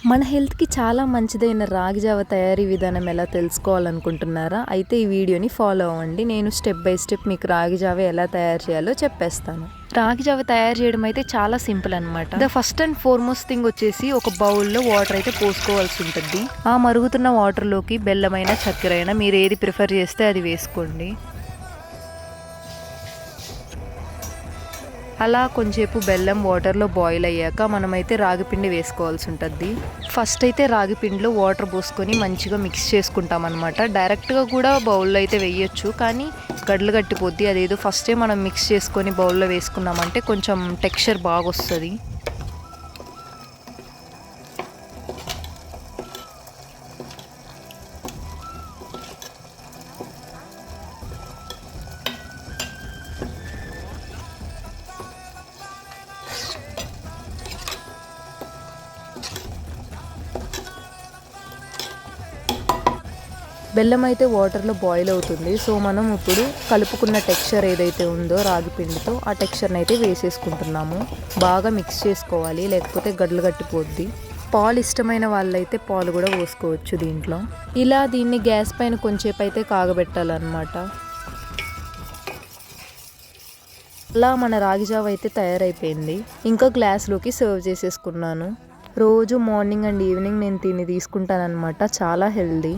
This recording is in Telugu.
మన హెల్త్కి చాలా మంచిదైన రాగి జావ తయారీ విధానం ఎలా తెలుసుకోవాలనుకుంటున్నారా? అయితే ఈ వీడియోని ఫాలో అవ్వండి. నేను స్టెప్ బై స్టెప్ మీకు రాగి జావ ఎలా తయారు చేయాలో చెప్పేస్తాను. రాగి జావ తయారు చేయడం అయితే చాలా సింపుల్ అనమాట. The first and foremost thing వచ్చేసి ఒక బౌల్లో వాటర్ అయితే పోసుకోవాల్సి ఉంటుంది. ఆ మరుగుతున్న వాటర్లోకి బెల్లమైన చక్కెర అయినా మీరు ఏది ప్రిఫర్ చేస్తే అది వేసుకోండి. అలా కొంచెంసేపు బెల్లం వాటర్లో బాయిల్ అయ్యాక మనమైతే రాగిపిండి వేసుకోవాల్సి ఉంటుంది. ఫస్ట్ అయితే రాగిపిండిలో వాటర్ పోసుకొని మంచిగా మిక్స్ చేసుకుంటాం అనమాట. డైరెక్ట్గా కూడా బౌల్లో అయితే వేయొచ్చు, కానీ గడ్డలు కట్టిపోద్ది. అదేదో ఫస్టే మనం మిక్స్ చేసుకొని బౌల్లో వేసుకున్నామంటే కొంచెం టెక్స్చర్ బాగా వస్తుంది. బెల్లం అయితే వాటర్లో బాయిల్ అవుతుంది. సో మనం ఇప్పుడు కలుపుకున్న టెక్స్చర్ ఏదైతే ఉందో రాగి పిండితో ఆ టెక్స్చర్ని అయితే వేసేసుకుంటున్నాము. బాగా మిక్స్ చేసుకోవాలి, లేకపోతే గడ్డలు కట్టిపోద్ది. పాలు ఇష్టమైన వాళ్ళైతే పాలు కూడా పోసుకోవచ్చు దీంట్లో. ఇలా దీన్ని గ్యాస్ పైన కొంచెంసేపు అయితే కాగబెట్టాలన్నమాట. అలా మన రాగి జావ అయితే తయారైపోయింది. ఇంకా గ్లాస్లోకి సర్వ్ చేసేసుకున్నాను. రోజు మార్నింగ్ అండ్ ఈవినింగ్ నేను దీన్ని తీసుకుంటానన్నమాట. చాలా హెల్దీ.